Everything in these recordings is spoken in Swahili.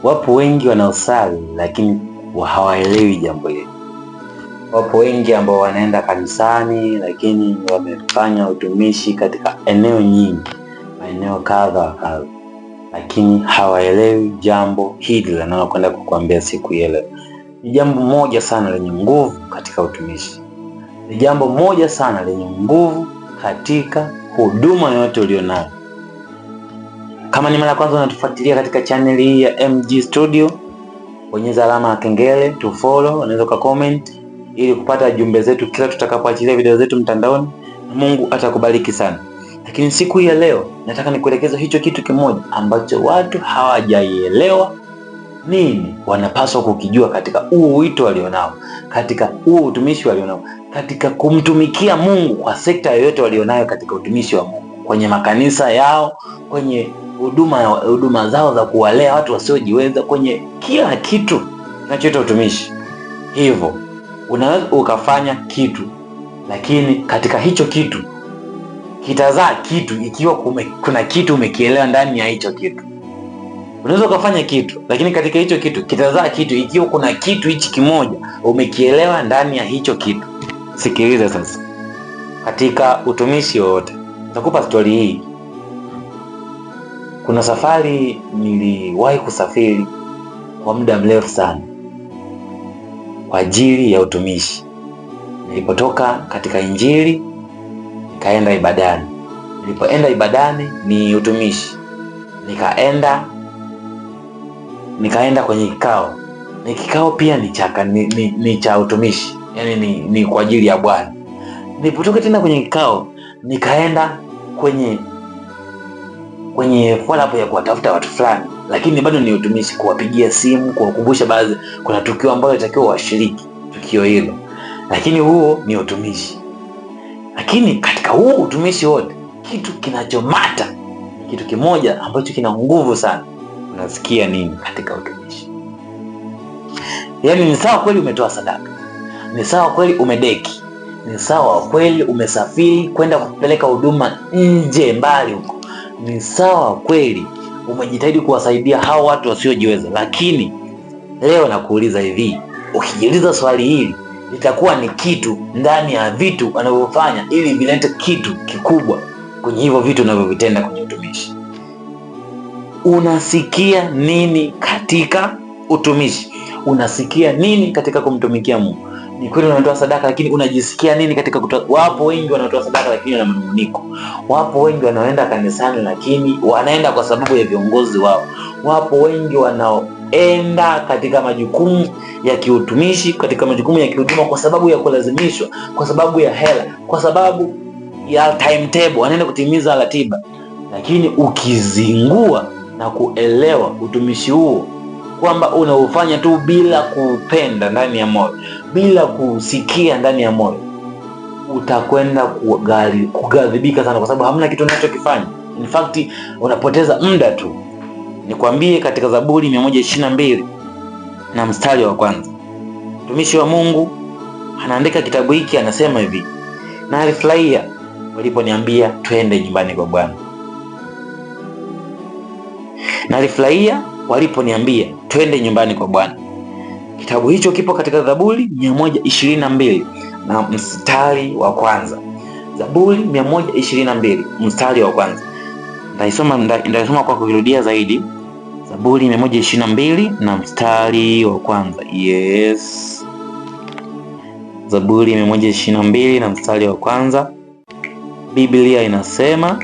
Wapo wengi wanaosali lakini hawaelewi jambo hili. Wapo wengi ambao wanaenda kanisani lakini wamefanya utumishi katika eneo nyingi, maeneo kadha wa kadha, lakini hawaelewi jambo hili linalokwenda kukuambia siku ya leo. Ni jambo moja sana lenye nguvu katika utumishi. Ni jambo moja sana lenye nguvu katika huduma yote ulionayo. Kama ni mara kwanza unatufuatilia katika channel hii ya MG Studio, bonyeza alama ya kengele, tu follow, unaweza ka comment ili kupata jumbe zetu kila tutakapoachilia video zetu mtandaoni, na Mungu atakubariki sana. Lakini siku hii ya leo nataka nikuelekeza hicho kitu kimoja ambacho watu hawajaielewa nini wanapaswa kukijua katika huu wito walionao, katika huu utumishi walionao, katika kumtumikia Mungu kwa sekta yoyote walionayo katika utumishi wa Mungu, kwenye makanisa yao, kwenye huduma zao za kuwalea watu wasiojiweza, kwenye kila kitu kinachoitwa utumishi. Hivyo unaweza ukafanya kitu, lakini katika hicho kitu kitazaa kitu ikiwa kuna kitu umekielewa ndani ya hicho kitu. Unaweza ukafanya kitu, lakini katika hicho kitu kitazaa kitu ikiwa kuna kitu hichi kimoja umekielewa ndani ya hicho kitu. Sikiliza sasa. Katika utumishi wote, nitakupa story hii. Kuna safari niliwahi kusafiri kwa muda mrefu sana kwa ajili ya utumishi. Nilipotoka katika Injili nikaenda ibadani. Nilipoenda ibadani ni utumishi. Nikaenda kwenye kikao. Ni kikao pia ni cha utumishi. Yaani ni kwa ajili ya Bwana. Nilipotoka tena kwenye kikao nikaenda kwenye follow up ya kuwatafuta watu fulani, lakini bado ni utumishi, kuwapigia simu, kuwakumbusha baadhi kuna tukio ambalo litakiwa washiriki tukio hilo, lakini huo ni utumishi. Lakini katika huo utumishi wote, kitu kinachomata ni kitu kimoja ambacho kina nguvu sana. Unasikia nini katika utumishi? Yaani ni sawa kweli umetoa sadaka, ni sawa kweli umedeki, ni sawa kweli umesafiri kwenda kupeleka huduma nje mbali huko, ni sawa kweli umejitahidi kuwasaidia hao watu wasiojiweza. Lakini leo nakuuliza hivi, ukijiuliza swali hili, litakuwa ni kitu ndani ya vitu wanavyofanya ili vilete kitu kikubwa kwenye hivyo vitu unavyovitenda kwenye utumishi. Unasikia nini katika utumishi? Unasikia nini katika kumtumikia Mungu? Ni kweli unatoa sadaka, lakini unajisikia nini katika kutoa? Wapo wengi wanatoa sadaka lakini wana manunguniko. Wapo wengi wanaoenda kanisani lakini wanaenda kwa sababu ya viongozi wao. Wapo wengi wanaoenda katika majukumu ya kiutumishi, katika majukumu ya kihuduma kwa sababu ya kulazimishwa, kwa sababu ya hela, kwa sababu ya timetable, wanaenda kutimiza ratiba. Lakini ukizingua na kuelewa utumishi huo kwamba unaufanya tu bila kupenda ndani ya moyo, bila kusikia ndani ya moyo, utakwenda kughadhibika sana, kwa sababu hamna kitu unachokifanya. In fact unapoteza muda tu. Nikwambie, katika Zaburi 122 na mstari wa kwanza, mtumishi wa Mungu anaandika kitabu hiki, anasema hivi: na alifurahia waliponiambia twende nyumbani kwa Bwana. Na alifurahia waliponiambia twende nyumbani kwa Bwana. Kitabu hicho kipo katika Zaburi 122 na mstari wa kwanza. Zaburi 122 mstari wa kwanza. Ndaisoma kwa kurudia zaidi. Zaburi 122 na mstari wa kwanza. Yes. Zaburi 122 na mstari wa kwanza. Biblia inasema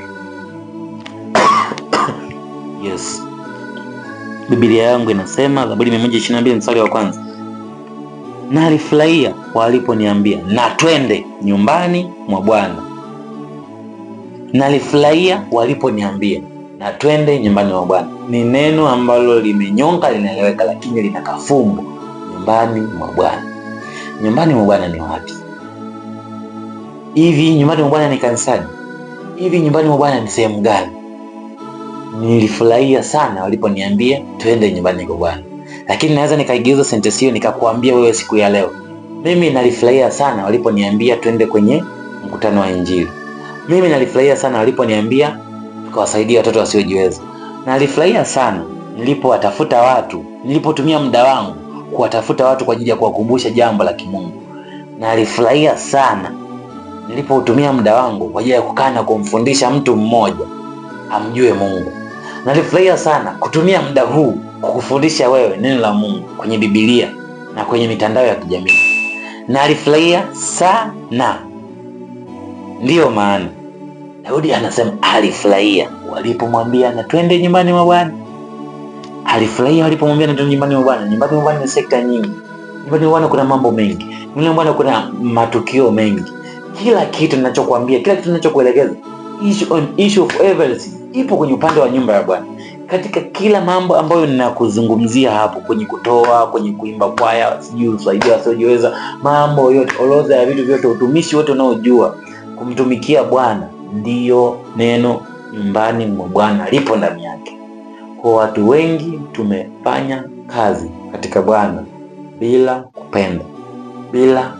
yes. Biblia yangu inasema, Zaburi 122 mstari wa kwanza: na alifurahia waliponiambia na twende nyumbani mwa Bwana. Na alifurahia waliponiambia na twende nyumbani mwa Bwana. Ni neno ambalo limenyonga, linaeleweka, lakini lina kafumbo. Nyumbani mwa Bwana. Nyumbani mwa Bwana ni wapi? Hivi nyumbani mwa Bwana ni kanisani? Hivi nyumbani mwa Bwana ni sehemu gani? Nilifurahia sana waliponiambia twende nyumbani kwa Bwana. Lakini naweza nikaigeuza sentence hiyo nikakuambia wewe siku ya leo, mimi nalifurahia sana waliponiambia twende kwenye mkutano wa Injili. Mimi nalifurahia sana waliponiambia tukawasaidia watoto wasiojiweza. Nalifurahia sana nilipotumia muda wangu kuwatafuta watu kwa ajili ya kuwakumbusha jambo la kimungu. Na alifurahia sana nilipotumia muda wangu kwa ajili ya kukaa na kumfundisha mtu mmoja amjue Mungu. Na alifurahia sana kutumia muda huu kukufundisha wewe neno la Mungu kwenye Biblia na kwenye mitandao ya kijamii. Na alifurahia sana. Ndiyo maana Daudi anasema alifurahia walipomwambia na twende nyumbani mwa Bwana. Alifurahia walipomwambia na twende nyumbani mwa Bwana. Nyumbani mwa Bwana ni sekta nyingi. Nyumbani mwa Bwana kuna mambo mengi. Nyumbani mwa Bwana kuna matukio mengi. Kila kitu ninachokuambia, kila kitu ninachokuelekeza, issue of everything ipo kwenye upande wa nyumba ya Bwana. Katika kila mambo ambayo ninakuzungumzia hapo, kwenye kutoa, kwenye kuimba kwaya, sijui usaidia wasiojiweza, mambo yote, orodha ya vitu vyote, utumishi wote unaojua kumtumikia Bwana, ndiyo neno nyumbani mwa Bwana lipo ndani yake. Kwa watu wengi tumefanya kazi katika Bwana bila kupenda, bila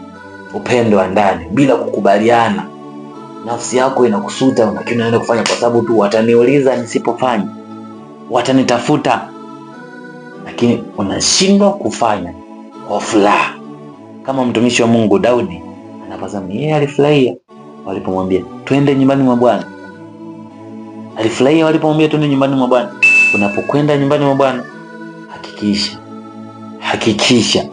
upendo wa ndani, bila kukubaliana. Nafsi yako inakusuta, unaenda kufanya kwa sababu tu wataniuliza nisipofanya, watanitafuta, lakini unashindwa kufanya kwa furaha. Kama mtumishi wa Mungu Daudi anapasema yeye alifurahia walipomwambia twende nyumbani mwa Bwana. Alifurahia walipomwambia twende nyumbani mwa Bwana. Unapokwenda nyumbani mwa Bwana, hakikisha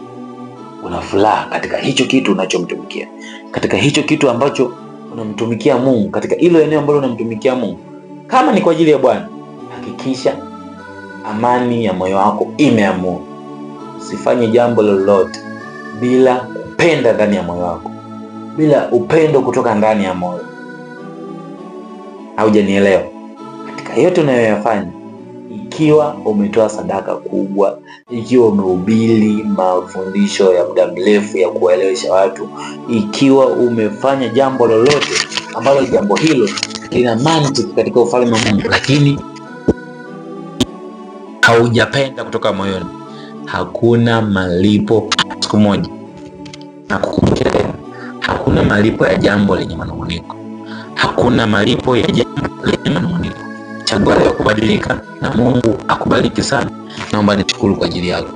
una furaha katika hicho kitu unachomtumikia, katika hicho kitu ambacho unamtumikia Mungu, katika hilo eneo ambalo unamtumikia Mungu. Kama ni kwa ajili ya Bwana, hakikisha amani ya moyo wako imeamua. Usifanye jambo lolote bila kupenda ndani ya moyo wako, bila upendo kutoka ndani ya moyo. Haujanielewa? Katika yote unayoyafanya, ikiwa umetoa sadaka kubwa, ikiwa umehubiri mafundisho ya muda mrefu ya kuwaelewesha watu, ikiwa umefanya jambo lolote ambalo jambo hilo lina mantiki katika ufalme wa Mungu, lakini haujapenda kutoka moyoni, hakuna malipo siku moja. Na kukumbusha tena, hakuna malipo ya jambo lenye manunguniko. Hakuna malipo ya jambo lenye manunguniko. Chagua leo kubadilika na Mungu akubariki sana. Naomba nishukuru kwa ajili yako.